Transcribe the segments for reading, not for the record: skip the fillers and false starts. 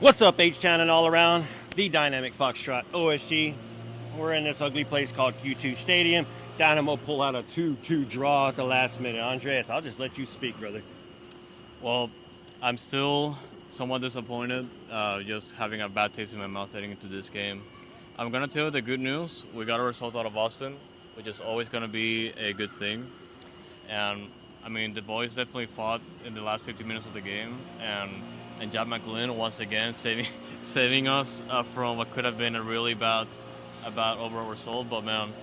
What's up, H-Town and all around? The dynamic Foxtrot OSG. We're in this ugly place called Q2 Stadium. Dynamo pull out a 2-2 draw at the last minute. Andreas, I'll just let you speak, brother. Well, I'm still somewhat disappointed, just having a bad taste in my mouth heading into this game. I'm going to tell you the good news. We got a result out of Austin, which is always going to be a good thing. And, I mean, the boys definitely fought in the last 50 minutes of the game. And McGlynn, once again, saving us from what could have been a really bad overall result. But, man,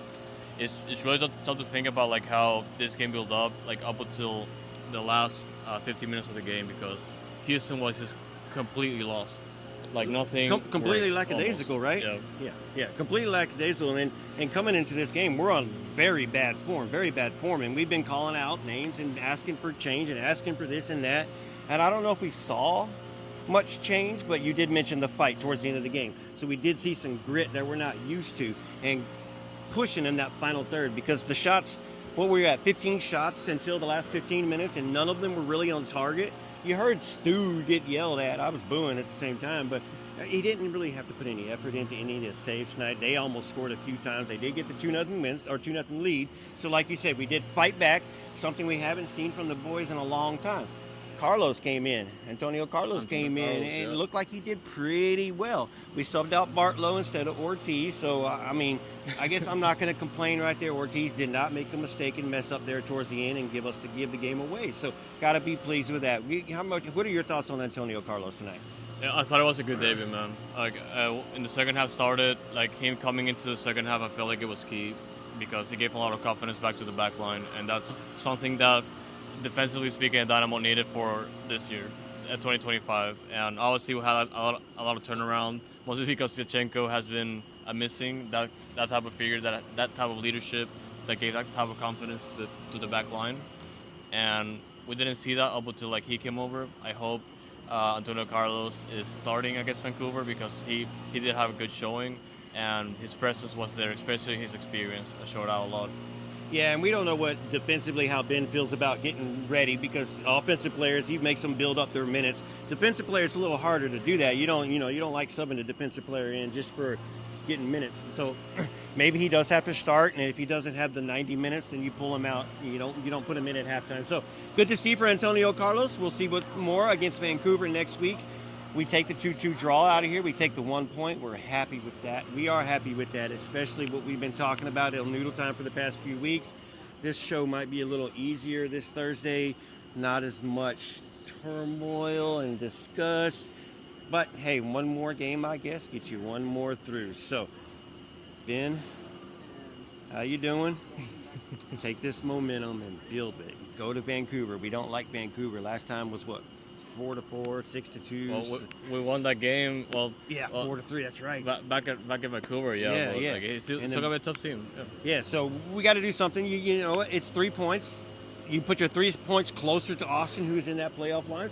it's really tough to think about, like, how this game built up, like, up until the last 50 minutes of the game, because Houston was just completely lost. Like nothing. Completely lackadaisical, right? Yeah. Completely lackadaisical. And coming into this game, we're on very bad form. And we've been calling out names and asking for change and asking for this and that. And I don't know if we saw much change, but you did mention the fight towards the end of the game. So we did see some grit that we're not used to and pushing in that final third, because the shots, what were you at, 15 shots until the last 15 minutes, and none of them were really on target. You heard Stu get yelled at. I was booing at the same time, but he didn't really have to put any effort into any of his saves tonight. They almost scored a few times. They did get the 2-0 wins or 2-0 lead. So like you said, we did fight back, something we haven't seen from the boys in a long time. Antonio Carlos came in, and it looked like he did pretty well. We subbed out Bartlow instead of Ortiz, so I mean, I guess I'm not going to complain right there. Ortiz did not make a mistake and mess up there towards the end and give the game away. So got to be pleased with that. What are your thoughts on Antonio Carlos tonight? Yeah, I thought it was a good debut, man. Like in the second half started, like him coming into the second half, I felt like it was key because he gave a lot of confidence back to the back line, and that's something that, defensively speaking, Dynamo needed for this year, at 2025. And obviously we had a lot of turnaround, mostly because Vyachenko has been missing that type of figure, that type of leadership that gave that type of confidence to the back line. And we didn't see that up until like he came over. I hope Antonio Carlos is starting against Vancouver, because he did have a good showing, and his presence was there, especially his experience showed out a lot. Yeah, and we don't know what defensively how Ben feels about getting ready, because offensive players, he makes them build up their minutes. Defensive players, a little harder to do that. You don't like subbing a defensive player in just for getting minutes. So maybe he does have to start, and if he doesn't have the 90 minutes, then you pull him out. You don't put him in at halftime. So good to see for Antonio Carlos. We'll see what more against Vancouver next week. We take the 2-2 draw out of here. We take the 1 point. We're happy with that. We are happy with that, especially what we've been talking about at Noodle Time for the past few weeks. This show might be a little easier this Thursday. Not as much turmoil and disgust. But, hey, one more game, I guess, gets you one more through. So, Ben, how you doing? Take this momentum and build it. Go to Vancouver. We don't like Vancouver. Last time was what? 4-4, 6-2. Well, we won that game. Well, 4-3. That's right. Back at Vancouver, yeah. Like, it's still gonna be a tough team. Yeah. So we got to do something. You know, it's 3 points. You put your 3 points closer to Austin, who's in that playoff line.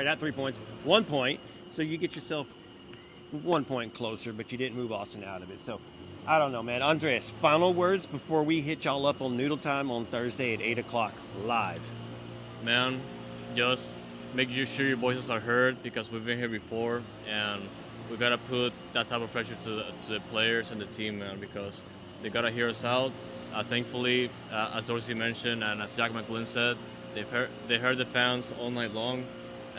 Not 3 points, 1 point. So you get yourself 1 point closer, but you didn't move Austin out of it. So I don't know, man. Andreas, final words before we hit y'all up on Noodle Time on Thursday at 8:00 live. Man, just make sure your voices are heard, because we've been here before, and we gotta put that type of pressure to the players and the team, man, because they gotta hear us out. Thankfully, as Dorsey mentioned and as McGlynn said, they heard the fans all night long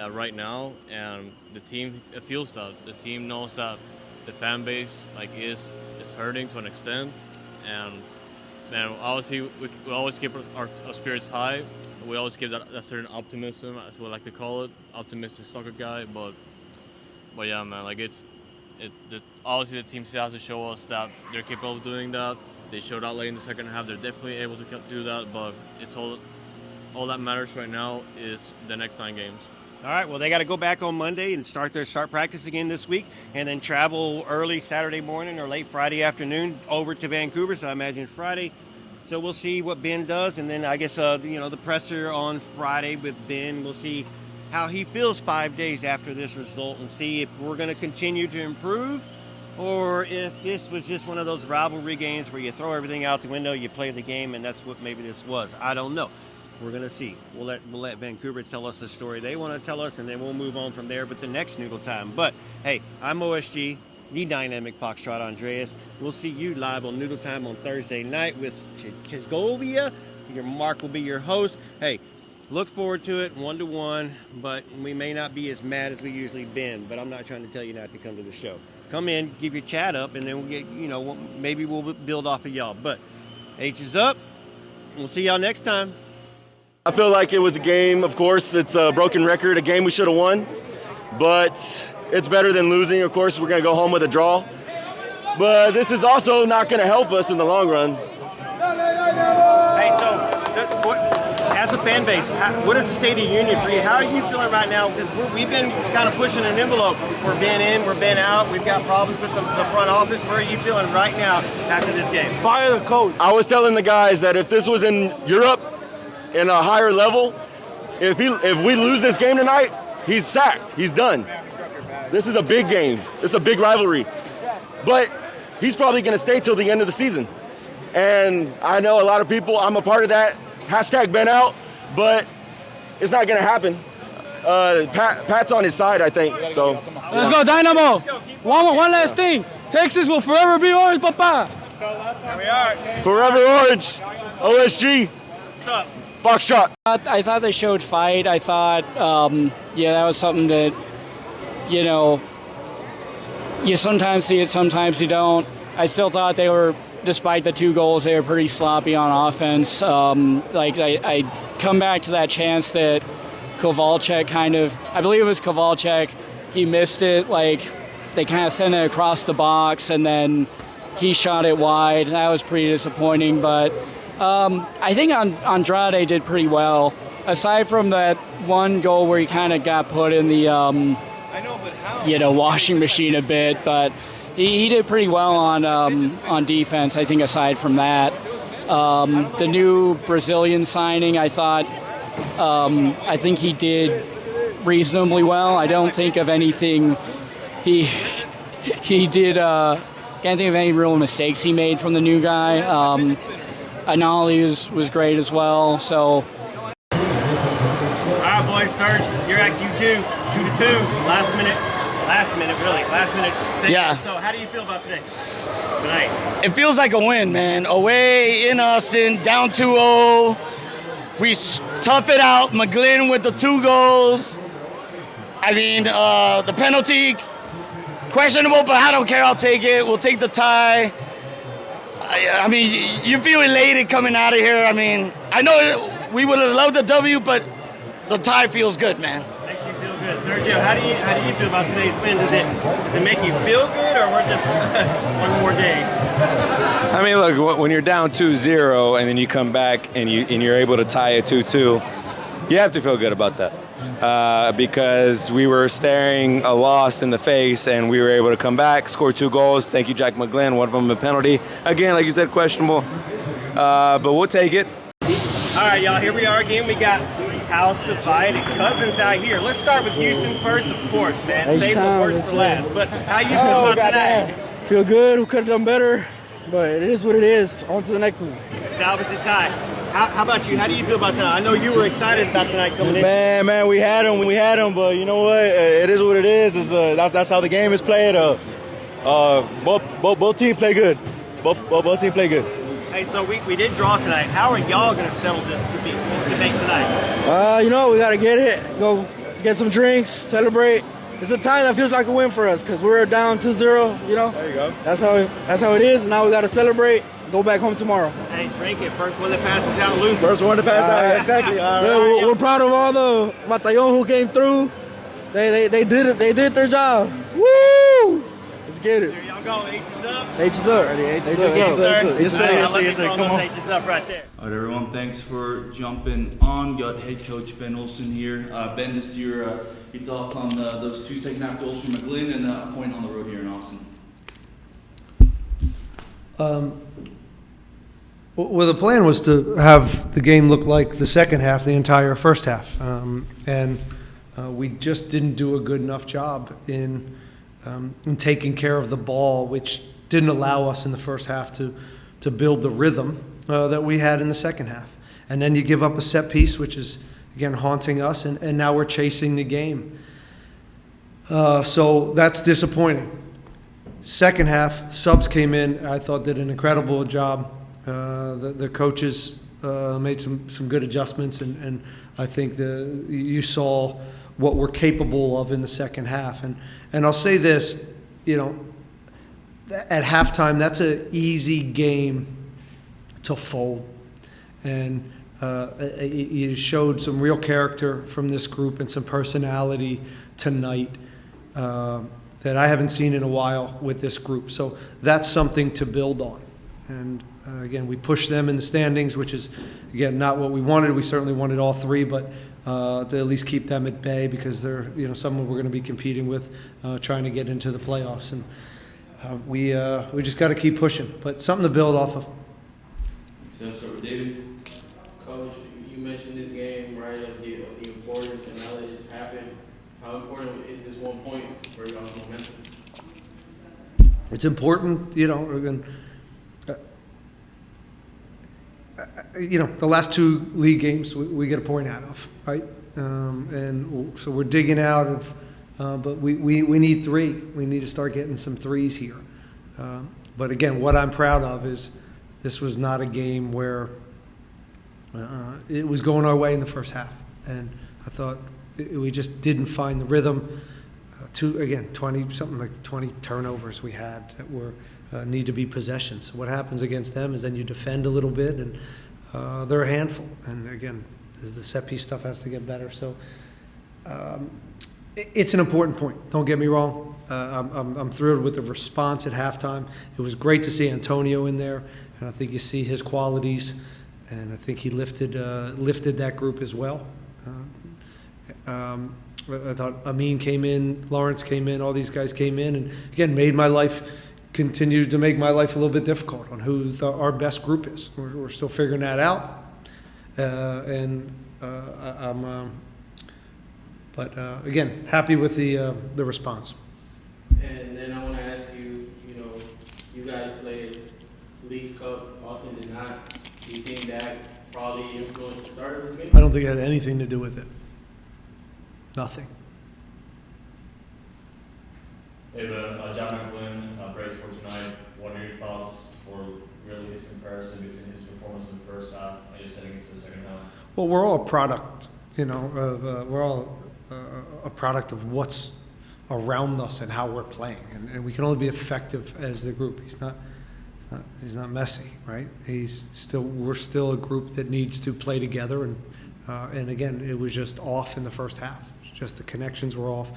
right now, and the team feels that. The team knows that the fan base is hurting to an extent, and man, obviously we always keep our spirits high. We always give that certain optimism, as we like to call it, optimistic soccer guy. But yeah, man, like obviously the team still has to show us that they're capable of doing that. They showed out late in the second half. They're definitely able to do that. But it's all that matters right now is the next 9 games. All right, well, they got to go back on Monday and start practice again this week, and then travel early Saturday morning or late Friday afternoon over to Vancouver. So I imagine Friday. So we'll see what Ben does, and then I guess the presser on Friday with Ben. We'll see how he feels 5 days after this result, and see if we're going to continue to improve, or if this was just one of those rivalry games where you throw everything out the window, you play the game, and that's what maybe this was. I don't know. We're going to see. We'll let Vancouver tell us the story they want to tell us, and then we'll move on from there with the next Noodle Time. But, hey, I'm OSG, the dynamic Foxtrot Andreas. We'll see you live on Noodle Time on Thursday night with Chisgovia. Mark will be your host. Hey, look forward to it, 1-1, but we may not be as mad as we usually been, but I'm not trying to tell you not to come to the show. Come in, give your chat up, and then we'll get, maybe we'll build off of y'all. But H is up. We'll see y'all next time. I feel like it was a game, of course, it's a broken record, a game we should have won, but it's better than losing. Of course, we're going to go home with a draw, but this is also not going to help us in the long run. Hey, so as a fan base, what is the state of the union for you? How are you feeling right now? Because we've been kind of pushing an envelope. We're been in, we're been out. We've got problems with the front office. Where are you feeling right now after this game? Fire the coach. I was telling the guys that if this was in Europe, in a higher level, if we lose this game tonight, he's sacked. He's done. This is a big game. It's a big rivalry. But he's probably going to stay till the end of the season. And I know a lot of people, I'm a part of that. Hashtag been out, but it's not going to happen. Pat's on his side, I think. So let's go, Dynamo. One last thing. Texas will forever be orange, papa. Here we are. Forever orange. OSG. What's up? Foxtrot. I thought they showed fight. I thought, that was something that, you sometimes see it, sometimes you don't. I still thought they were, despite the 2 goals, they were pretty sloppy on offense. I come back to that chance that Kowalczyk I believe it was Kowalczyk, he missed it. They kind of sent it across the box, and then he shot it wide. That was pretty disappointing, but I think Andrade did pretty well. Aside from that one goal where he kind of got put in the washing machine a bit, but he did pretty well on defense. I think aside from that, the new Brazilian signing, I think he did reasonably well. I don't think of anything he did. Can't think of any real mistakes he made from the new guy. Anali was great as well. So, all right, boys, Serge, you're at Q2, 2-2, last minute. Yeah. So how do you feel about tonight? It feels like a win, man. Away in Austin, down 2-0. We tough it out. McGlynn with the 2 goals. I mean, the penalty, questionable, but I don't care. I'll take it. We'll take the tie. I mean, you feel elated coming out of here. I mean, I know we would have loved the W, but the tie feels good, man. Makes you feel good. Sergio, how do you feel about today's win? Does it make you feel good, or we're just one more day? I mean, look, when you're down 2-0 and then you come back and you're able to tie it 2-2, you have to feel good about that. Because we were staring a loss in the face and we were able to come back, score 2 goals. Thank you, Jack McGlynn. One of them a penalty. Again, like you said, questionable. But we'll take it. All right, y'all, here we are again. We got house divided cousins out here. Let's start with Houston first, of course, man. Save the worst for last. But how you feel about tonight? Feel good. We could have done better, but it is what it is. On to the next one. Salvage the tie. How about you? How do you feel about tonight? I know you were excited about tonight coming in. Man, we had him, but you know what? It is what it is. That's how the game is played. Both teams play good. Both teams play good. Hey, so we did draw tonight. How are y'all going to settle this debate tonight? We got to get it. Go get some drinks, celebrate. It's a tie that feels like a win for us because we're down 2-0. There you go. That's how it is. And now we got to celebrate. Go back home tomorrow. Hey, drink it. First one that passes out loses. First one to pass out, exactly. All right. We're proud of all the Batallon who came through. They did it. They did their job. Woo! Let's get it. Here y'all go. H is up. H is up. Yes, sir. Come on, H is up right there. All right, everyone, thanks for jumping on. Got head coach Ben Olsen here. Ben, just your thoughts on those 2 second half goals from McGlynn and a point on the road here in Austin. Well, the plan was to have the game look like the second half, the entire first half. And we just didn't do a good enough job in taking care of the ball, which didn't allow us in the first half to build the rhythm that we had in the second half. And then you give up a set piece, which is, again, haunting us, and now we're chasing the game. So that's disappointing. Second half, subs came in, I thought did an incredible job. The coaches made some good adjustments, and I think you saw what we're capable of in the second half. And I'll say this, at halftime, that's an easy game to fold. And you showed some real character from this group and some personality tonight that I haven't seen in a while with this group. So that's something to build on. And again, we pushed them in the standings, which is, again, not what we wanted. We certainly wanted all three, but to at least keep them at bay, because they're someone we're going to be competing with, trying to get into the playoffs. And we just got to keep pushing, but something to build off of. Makes sense. David? Coach, you mentioned this game, right, of the importance, and now that it's happened, how important is this 1 point for y'all's momentum? It's important, again, the last two league games we get a point out of, right? And so we're digging out of, but we need three. We need to start getting some threes here. But again, what I'm proud of is this was not a game where it was going our way in the first half. And I thought we just didn't find the rhythm. 20 turnovers we had that were need to be possessions. So what happens against them is then you defend a little bit, and they're a handful. And again, the set piece stuff has to get better. So it's an important point. Don't get me wrong. I'm thrilled with the response at halftime. It was great to see Antonio in there, and I think you see his qualities, and I think he lifted that group as well. I thought Amin came in, Lawrence came in, all these guys came in, and again continued to make my life a little bit difficult on who our best group is. We're still figuring that out, again, happy with the response. And then I want to ask you, you guys played Leagues Cup, Austin did not. Do you think that probably influenced the start of this game? I don't think it had anything to do with it. Nothing. Hey, John McGlynn, praise for tonight. What are your thoughts for really his comparison between his performance in the first half and just heading into the second half? Well, we're all a product, we're all a product of what's around us and how we're playing, and we can only be effective as the group. He's not Messi, right? We're still a group that needs to play together, and again, it was just off in the first half. Just the connections were off.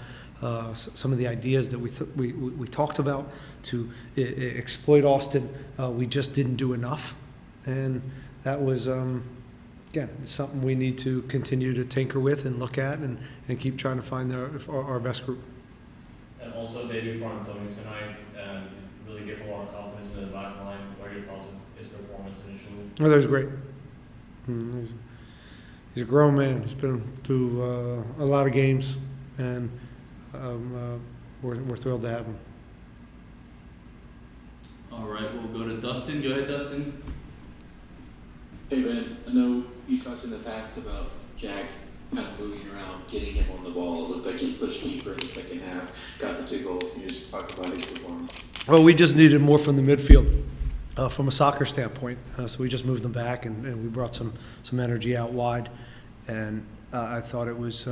Some of the ideas that we talked about to exploit Austin, we just didn't do enough, and that was again something we need to continue to tinker with and look at and keep trying to find our best group. And also debut for Antonio tonight, and really gave a lot of confidence in the back line. What are your thoughts on his performance initially? Oh, that was great. He's a grown man. He's been through a lot of games, and we're thrilled to have him. All right, we'll go to Dustin. Go ahead, Dustin. Hey, man. I know you talked in the past about Jack kind of moving around, getting him on the ball. It looked like he pushed deeper in the second half, got the 2 goals. Can you just talk about his performance? Well, we just needed more from the midfield. From a soccer standpoint, so we just moved them back, and we brought some energy out wide, and I thought it was,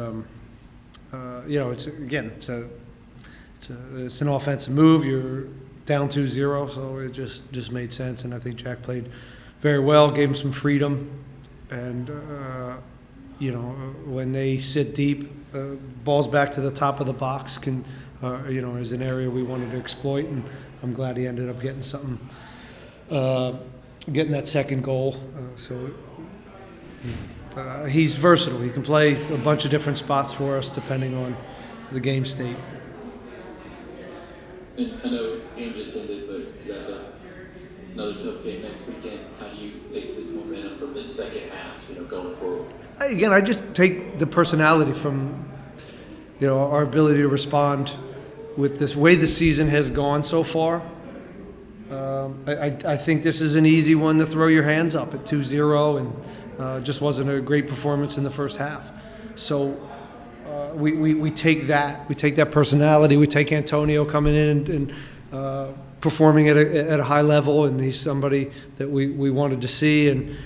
it's an offensive move. You're down 2-0, so it just made sense, and I think Jack played very well, gave him some freedom, and when they sit deep, balls back to the top of the box is an area we wanted to exploit, and I'm glad he ended up getting something. Getting that second goal. He's versatile. He can play a bunch of different spots for us depending on the game state. And I know the game just ended, but you guys have another tough game next weekend. How do you take this momentum from this second half, going forward? Again, I just take the personality from, our ability to respond with this way the season has gone so far. I think this is an easy one to throw your hands up at 2-0, Just wasn't a great performance in the first half. So we take that personality. We take Antonio coming in and performing at a high level, and he's somebody that we wanted to see. And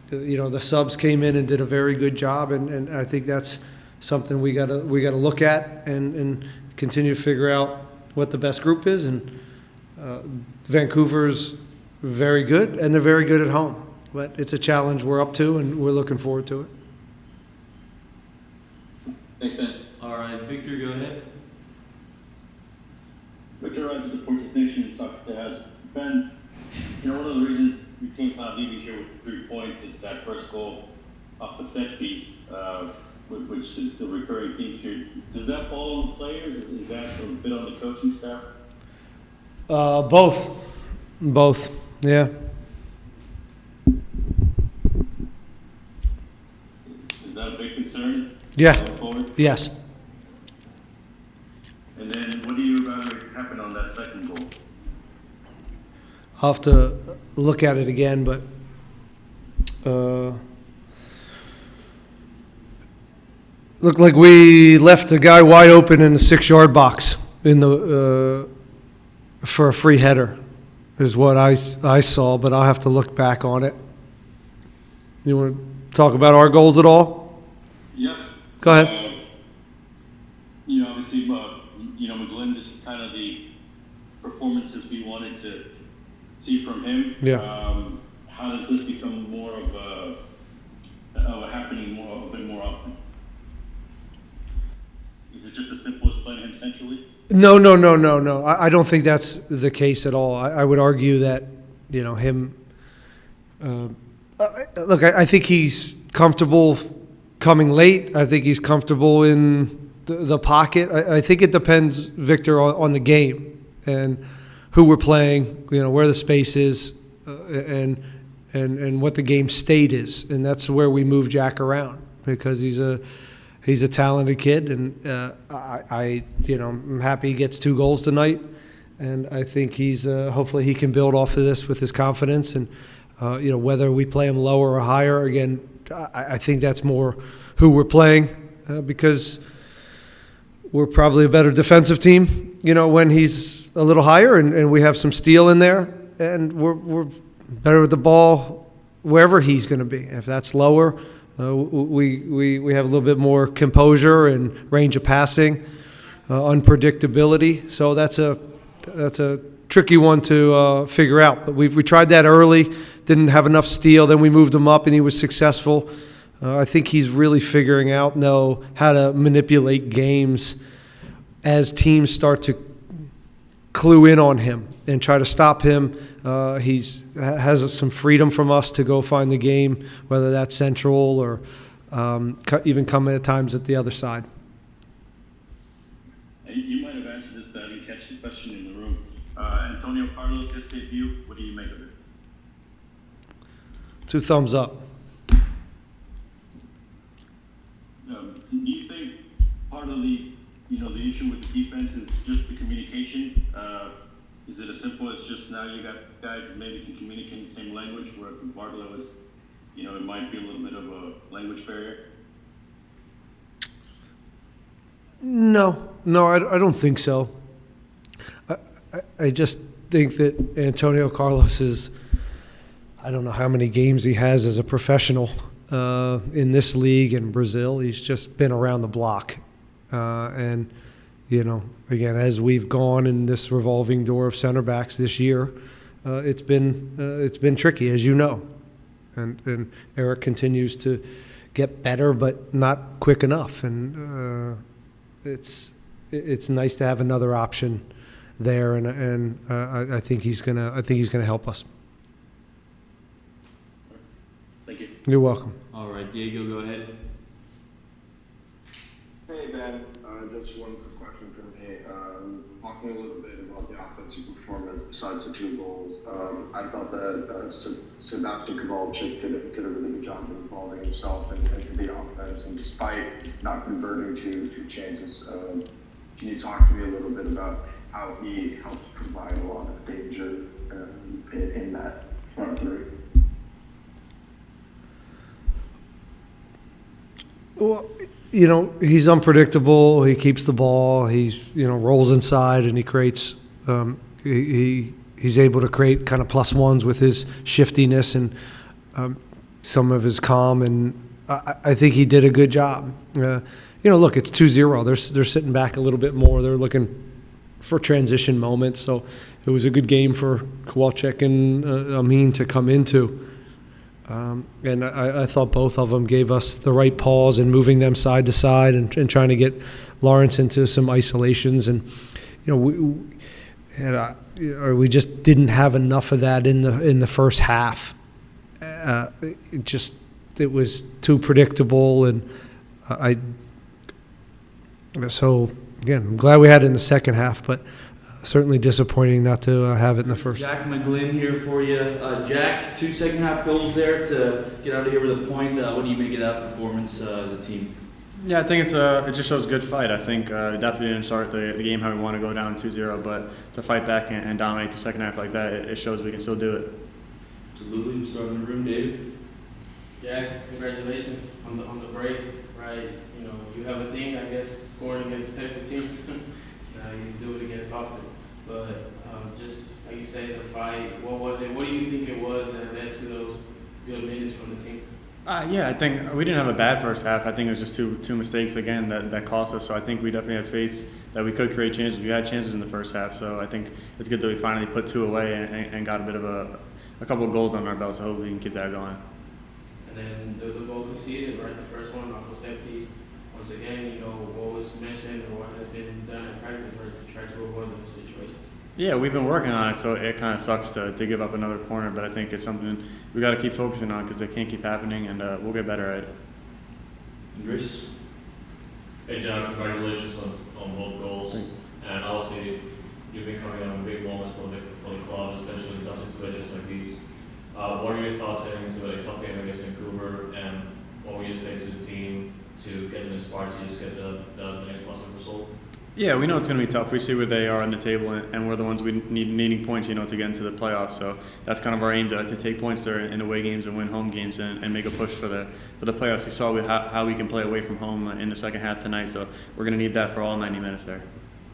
the subs came in and did a very good job, and I think that's something we gotta look at and continue to figure out what the best group is. And Vancouver's very good, and they're very good at home. But it's a challenge we're up to, and we're looking forward to it. Thanks, Ben. All right, Victor, go ahead. Victor Rice of the Portsmouth Nation in soccer has. Ben, one of the reasons your team's not leaving here with 3 points is that first goal off the set piece, which is the recurring theme here. Does that fall on the players? Is that a bit on the coaching staff? Both, yeah. Is that a big concern? Yeah. Going forward? Yes. And then what do you evaluate happened on that second goal? I'll have to look at it again, but looked like we left a guy wide open in the 6-yard box in the for a free header, is what I saw. But I'll have to look back on it. You want to talk about our goals at all? Yeah. Go ahead. Obviously, McGlynn, this is kind of the performances we wanted to see from him. Yeah. How does this become more of a happening a bit more often? Is it just as simple as playing him centrally? No. I don't think that's the case at all. I would argue that, him. Look, I think he's comfortable coming late. I think he's comfortable in the pocket. I think it depends, Victor, on the game and who we're playing, where the space is, and what the game state is. And that's where we move Jack around, because he's a talented kid, and I'm happy he gets 2 goals tonight, and I think he's hopefully he can build off of this with his confidence. And whether we play him lower or higher, again, I think that's more who we're playing, because we're probably a better defensive team, when he's a little higher, and we have some steel in there, and we're better with the ball wherever he's going to be. If that's lower, we have a little bit more composure and range of passing, unpredictability. So that's a tricky one to figure out. But we tried that early, didn't have enough steel. Then we moved him up, and he was successful. I think he's really figuring out how to manipulate games as teams start to clue in on him and try to stop him. Has some freedom from us to go find the game, whether that's central or even coming at times at the other side. You might have answered this, but I didn't catch the question in the room. Antonio Carlos, his debut, what do you make of it? 2 thumbs up. Do you think part of the issue with the defense is just the communication? Is it as simple as just now you got guys that maybe can communicate in the same language, where Barlow is, it might be a little bit of a language barrier? No, I don't think so. I just think that Antonio Carlos is, I don't know how many games he has as a professional in this league in Brazil. He's just been around the block. And, again, as we've gone in this revolving door of center backs this year, it's been tricky, as you know. And Eric continues to get better, but not quick enough. And it's nice to have another option there, and I think he's gonna help us. Thank you. You're welcome. All right, Diego, go ahead. Hey Ben, just one quick question from me. Talking a little bit about the offensive performance besides the 2 goals, I thought that Sebastian Kowalczyk did a really good job of involving himself into the offense, and despite not converting to chances, can you talk to me a little bit about how he helps provide a lot of danger in that front three? Well, he's unpredictable. He keeps the ball. He rolls inside and he creates. He's able to create kind of plus ones with his shiftiness and some of his calm. And I think he did a good job. Look, it's 2-0. They're sitting back a little bit more. They're looking for transition moments. So it was a good game for Kowalczyk and Amin to come into. And I thought both of them gave us the right pause and moving them side to side and trying to get Lawrence into some isolations. And we just didn't have enough of that in the first half. It was too predictable, and so again, I'm glad we had it in the second half, but certainly disappointing not to have it in the first. Jack McGlynn here for you. Jack, 2 second-half goals there to get out of here with a point. What do you make of that performance as a team? Yeah, I think it just shows good fight. I think definitely didn't start the game how we want to go down 2-0, but to fight back and dominate the second half like that, it shows we can still do it. Absolutely. Start in the room, David. Jack, congratulations on the brace, right? You have a thing, I guess, scoring against Texas teams. Now you do it against Austin. But just like you say, the fight, what was it? What do you think it was that led to those good minutes from the team? Yeah, I think we didn't have a bad first half. I think it was just two mistakes again that cost us. So I think we definitely had faith that we could create chances. We had chances in the first half. So I think it's good that we finally put 2 away and got a bit of a couple of goals on our belt. So hopefully we can keep that going. And then the goal conceded, right? The first one off the set piece. Once again, what was mentioned or what has been done in practice, right, to try to avoid those situations. Yeah, we've been working on it, so it kind of sucks to give up another corner, but I think it's something we got to keep focusing on because they can't keep happening, and we'll get better at it. Andres? Hey, John, congratulations on both goals. And obviously, you've been coming on big moments for the club, especially in tough situations like these. What are your thoughts heading into a tough game against Vancouver, and what would you say to the team to get them inspired to just get the next positive result? Yeah, we know it's going to be tough. We see where they are on the table, and we're the ones needing points, to get into the playoffs. So that's kind of our aim to take points there in away games and win home games and make a push for the playoffs. We saw how we can play away from home in the second half tonight, so we're going to need that for all 90 minutes there.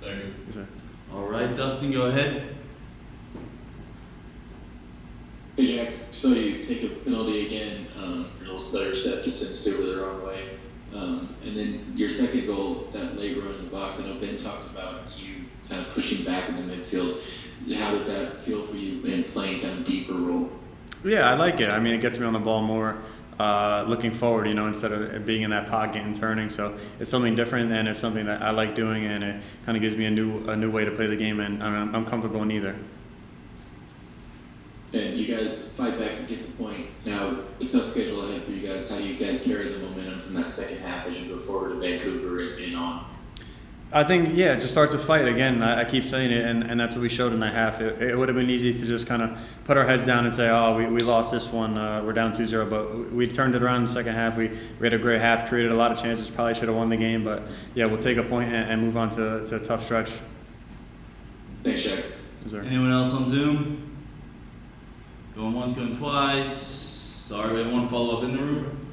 Thank you. Yes, sir. All right, Dustin, go ahead. Hey Jack, so you take a penalty again, real stutter step just sends it over the wrong way. And then your second goal, that late run in the box, I know Ben talked about you kind of pushing back in the midfield. How did that feel for you in playing kind of deeper role? Yeah, I like it. I mean, it gets me on the ball more, looking forward, instead of being in that pocket and turning. So it's something different, and it's something that I like doing, and it kind of gives me a new way to play the game, and I'm comfortable in either. And you guys fight back to get the point. Now, a tough schedule ahead for you guys. How do you guys carry the momentum from that second half as you go forward to Vancouver and on? I think, it just starts with fight. Again, I keep saying it, and that's what we showed in that half. It would have been easy to just kind of put our heads down and say, we lost this one, we're down 2-0, but we turned it around in the second half. We had a great half, created a lot of chances, probably should have won the game, but we'll take a point and move on to a tough stretch. Thanks, Jack. Anyone else on Zoom? Going once, going twice. Sorry, anyone follow up in the room?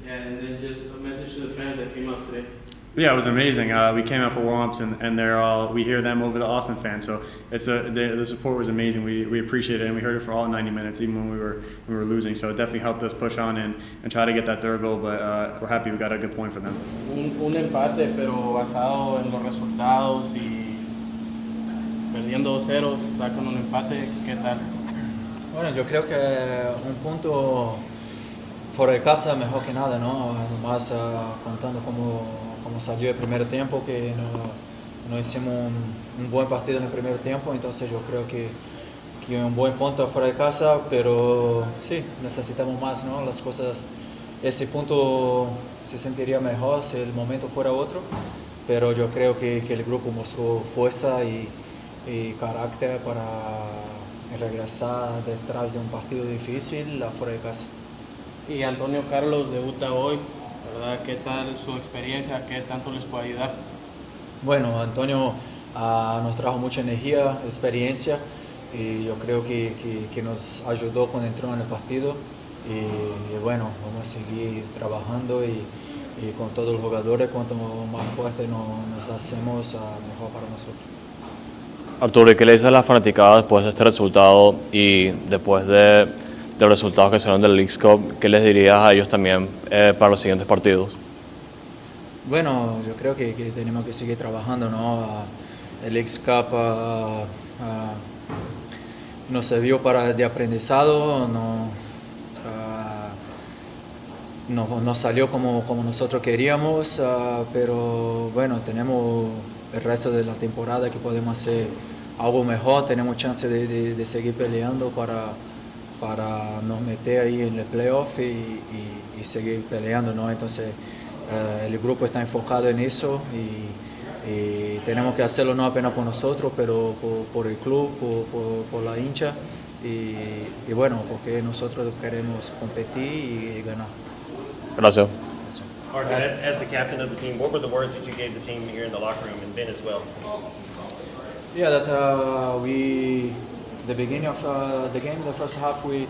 Yeah, and then just a message to the fans that came out today. Yeah, it was amazing. We came out for warm-ups, and we hear them over the Austin fans. So the support was amazing. We appreciate it, and we heard it for all 90 minutes, even when we were losing. So it definitely helped us push on and try to get that third goal. But we're happy we got a good point for them. Un empate, pero basado en los resultados y perdiendo 2-0, sacan un empate. ¿Qué tal? Bueno, yo creo que un punto fuera de casa mejor que nada, ¿no? Además, contando cómo salió el primer tiempo, que no hicimos un buen partido en el primer tiempo, entonces yo creo que un buen punto fuera de casa, pero sí, necesitamos más, ¿no? Las cosas, ese punto se sentiría mejor si el momento fuera otro, pero yo creo que el grupo mostró fuerza y carácter para regresar detrás de un partido difícil afuera de casa. Y Antonio Carlos debuta hoy, ¿verdad? ¿Qué tal su experiencia? ¿Qué tanto les puede ayudar? Bueno, Antonio nos trajo mucha energía, experiencia, y yo creo que nos ayudó cuando entró en el partido. Y bueno, vamos a seguir trabajando y y con todos los jugadores, cuanto más fuerte nos hacemos, mejor para nosotros. Artur, ¿qué le dices a las fanaticadas después de este resultado y después de los resultados que salieron del Leagues Cup? ¿Qué les dirías a ellos también para los siguientes partidos? Bueno, yo creo que tenemos que seguir trabajando, ¿no? El Leagues Cup nos sirvió de aprendizado, no salió como nosotros queríamos, pero bueno, tenemos el resto de la temporada que podemos hacer algo mejor, tenemos chance de seguir peleando para nos meter ahí en el playoff y seguir peleando, ¿no? Entonces el grupo está enfocado en eso y tenemos que hacerlo no apenas por nosotros, pero por el club, por la hincha y bueno, porque nosotros queremos competir y ganar. Gracias. Artur, as the captain of the team, what were the words that you gave the team here in the locker room and Ben as well? Yeah, that the beginning of the game, the first half, we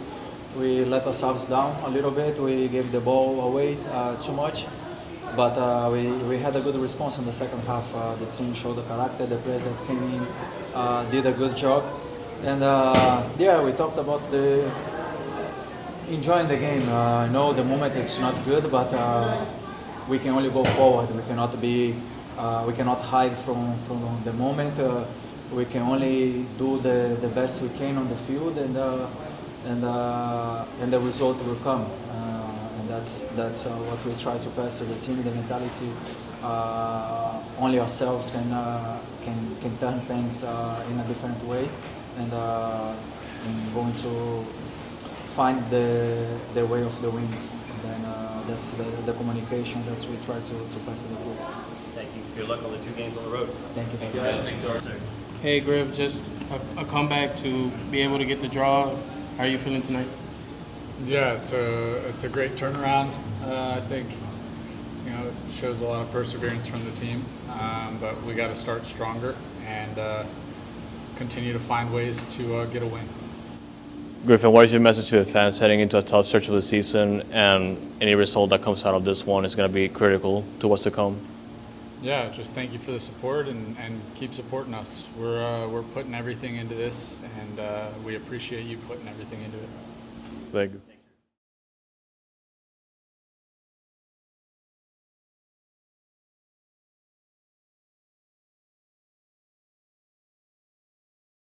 let ourselves down a little bit. We gave the ball away too much, but we had a good response in the second half. The team showed the character. The players that came in did a good job, and yeah, we talked about enjoying the game. I know the moment it's not good, but we can only go forward. We cannot hide from the moment. We can only do the best we can on the field, and the result will come. And that's what we try to pass to the team. The mentality. Only ourselves can turn things in a different way, and going to find the way of the wins. And then that's the communication that we try to pass to the group. Thank you. Good luck on the 2 games on the road. Thank you. Thanks, Artur. Hey, Griff, just a comeback to be able to get the draw. How are you feeling tonight? Yeah, it's a great turnaround. I think it shows a lot of perseverance from the team, but we got to start stronger and continue to find ways to get a win. Griffin, what is your message to the fans heading into a tough stretch of the season, and any result that comes out of this one is going to be critical to what's to come? Yeah, just thank you for the support and keep supporting us. We're putting everything into this, and we appreciate you putting everything into it. Thank you.